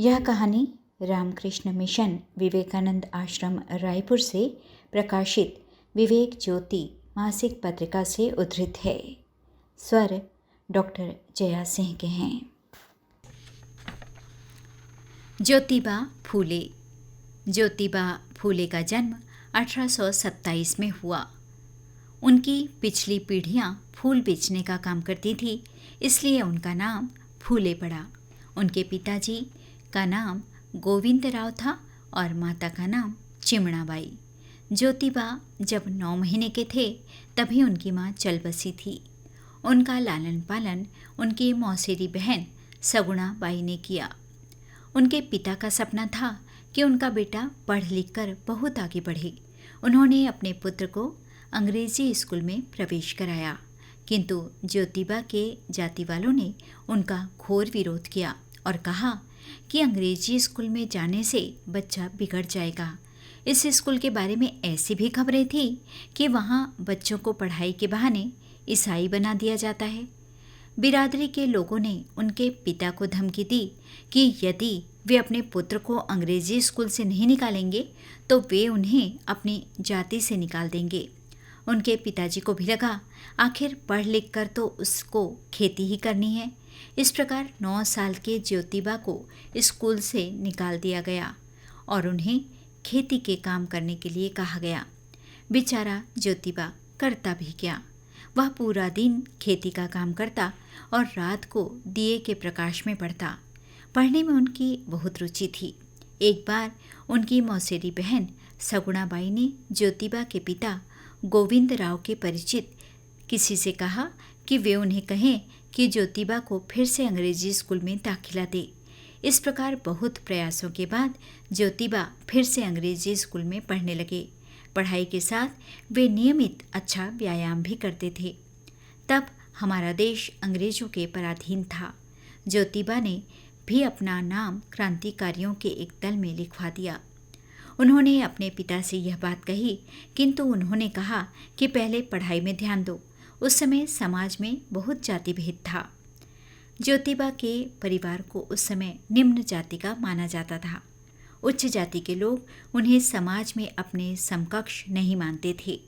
यह कहानी रामकृष्ण मिशन विवेकानंद आश्रम रायपुर से प्रकाशित विवेक ज्योति मासिक पत्रिका से उद्धृत है। स्वर डॉक्टर जया सिंह के हैं। ज्योतिबा फूले। ज्योतिबा फूले का जन्म 1827 में हुआ। उनकी पिछली पीढ़ियां फूल बेचने का काम करती थी, इसलिए उनका नाम फूले पड़ा। उनके पिताजी का नाम गोविंदराव था और माता का नाम चिमणाबाई। ज्योतिबा जब 9 महीने के थे तभी उनकी माँ चल बसी थी। उनका लालन पालन उनकी मौसेरी बहन सगुणा बाई ने किया। उनके पिता का सपना था कि उनका बेटा पढ़ लिख कर बहुत आगे बढ़े। उन्होंने अपने पुत्र को अंग्रेजी स्कूल में प्रवेश कराया, किंतु ज्योतिबा के जाति वालों ने उनका घोर विरोध किया और कहा कि अंग्रेजी स्कूल में जाने से बच्चा बिगड़ जाएगा। इस स्कूल के बारे में ऐसी भी खबरें थी कि वहाँ बच्चों को पढ़ाई के बहाने ईसाई बना दिया जाता है। बिरादरी के लोगों ने उनके पिता को धमकी दी कि यदि वे अपने पुत्र को अंग्रेजी स्कूल से नहीं निकालेंगे तो वे उन्हें अपनी जाति से निकाल देंगे। उनके पिताजी को भी लगा आखिर पढ़ लिख कर तो उसको खेती ही करनी है। इस प्रकार 9 साल के ज्योतिबा को स्कूल से निकाल दिया गया और उन्हें खेती के काम करने के लिए कहा गया। बेचारा ज्योतिबा करता भी क्या। वह पूरा दिन खेती का काम करता और रात को दिए के प्रकाश में पढ़ता। पढ़ने में उनकी बहुत रुचि थी। एक बार उनकी मौसेरी बहन सगुणाबाई ने ज्योतिबा के पिता गोविंदराव के परिचित किसी से कहा कि वे उन्हें कहें कि ज्योतिबा को फिर से अंग्रेजी स्कूल में दाखिला दे। इस प्रकार बहुत प्रयासों के बाद ज्योतिबा फिर से अंग्रेजी स्कूल में पढ़ने लगे। पढ़ाई के साथ वे नियमित अच्छा व्यायाम भी करते थे। तब हमारा देश अंग्रेजों के पराधीन था। ज्योतिबा ने भी अपना नाम क्रांतिकारियों के एक दल में लिखवा दिया। उन्होंने अपने पिता से यह बात कही, किंतु उन्होंने कहा कि पहले पढ़ाई में ध्यान दो। उस समय समाज में बहुत जाति भेद था। ज्योतिबा के परिवार को उस समय निम्न जाति का माना जाता था। उच्च जाति के लोग उन्हें समाज में अपने समकक्ष नहीं मानते थे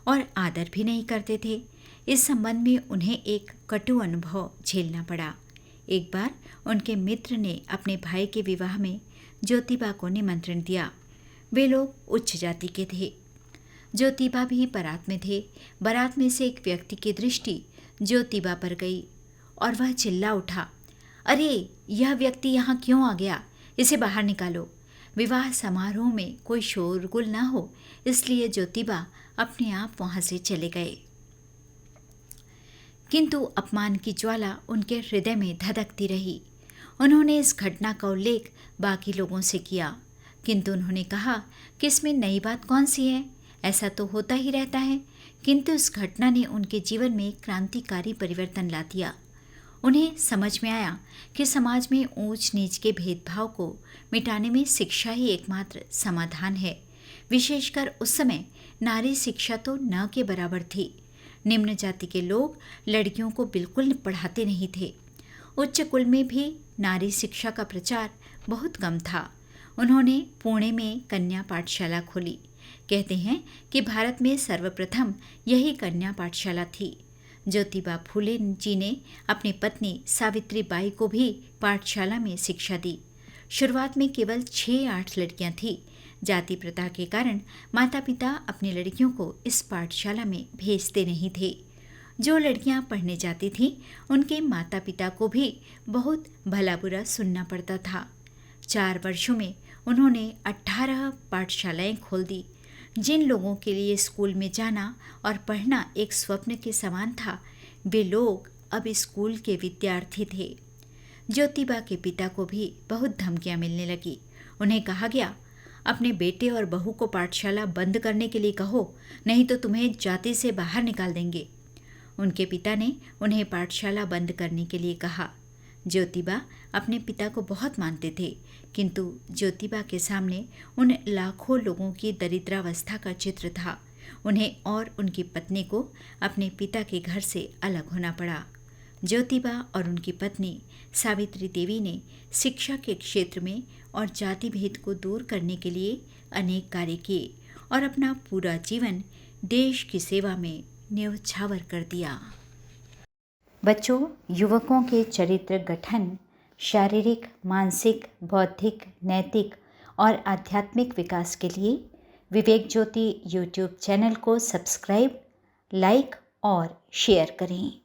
और आदर भी नहीं करते थे। इस संबंध में उन्हें एक कटु अनुभव झेलना पड़ा। एक बार उनके मित्र ने अपने भाई के विवाह में ज्योतिबा को निमंत्रण दिया। वे लोग उच्च जाति के थे। ज्योतिबा भी बारात में थे। बारात में से एक व्यक्ति की दृष्टि ज्योतिबा पर गई और वह चिल्ला उठा, अरे यह व्यक्ति यहाँ क्यों आ गया? इसे बाहर निकालो। विवाह समारोह में कोई शोरगुल न हो, इसलिए ज्योतिबा अपने आप वहाँ से चले गए। किंतु अपमान की ज्वाला उनके हृदय में धधकती रही। उन्होंने इस घटना का उल्लेख बाकी लोगों से किया, किंतु उन्होंने कहा कि इसमें नई बात कौन सी है, ऐसा तो होता ही रहता है। किंतु इस घटना ने उनके जीवन में क्रांतिकारी परिवर्तन ला दिया। उन्हें समझ में आया कि समाज में ऊंच नीच के भेदभाव को मिटाने में शिक्षा ही एकमात्र समाधान है। विशेषकर उस समय नारी शिक्षा तो न के बराबर थी। निम्न जाति के लोग लड़कियों को बिल्कुल पढ़ाते नहीं थे। उच्च कुल में भी नारी शिक्षा का प्रचार बहुत कम था। उन्होंने पुणे में कन्या पाठशाला खोली। कहते हैं कि भारत में सर्वप्रथम यही कन्या पाठशाला थी। ज्योतिबा फूले जी ने अपनी पत्नी सावित्री बाई को भी पाठशाला में शिक्षा दी। शुरुआत में केवल 6-8 लड़कियां थीं। जाति प्रथा के कारण माता पिता अपनी लड़कियों को इस पाठशाला में भेजते नहीं थे। जो लड़कियां पढ़ने जाती थीं, उनके माता पिता को भी बहुत भला बुरा सुनना पड़ता था। 4 वर्षों में उन्होंने 18 पाठशालाएं खोल दी। जिन लोगों के लिए स्कूल में जाना और पढ़ना एक स्वप्न के समान था, वे लोग अब स्कूल के विद्यार्थी थे। ज्योतिबा के पिता को भी बहुत धमकियां मिलने लगी। उन्हें कहा गया, अपने बेटे और बहू को पाठशाला बंद करने के लिए कहो, नहीं तो तुम्हें जाति से बाहर निकाल देंगे। उनके पिता ने उन्हें पाठशाला बंद करने के लिए कहा। ज्योतिबा अपने पिता को बहुत मानते थे, किंतु ज्योतिबा के सामने उन लाखों लोगों की दरिद्रावस्था का चित्र था। उन्हें और उनकी पत्नी को अपने पिता के घर से अलग होना पड़ा। ज्योतिबा और उनकी पत्नी सावित्री देवी ने शिक्षा के क्षेत्र में और जाति भेद को दूर करने के लिए अनेक कार्य किए और अपना पूरा जीवन देश की सेवा में न्यौछावर कर दिया। बच्चों, युवकों के चरित्र गठन, शारीरिक, मानसिक, बौद्धिक, नैतिक और आध्यात्मिक विकास के लिए विवेक ज्योति यूट्यूब चैनल को सब्सक्राइब, लाइक और शेयर करें।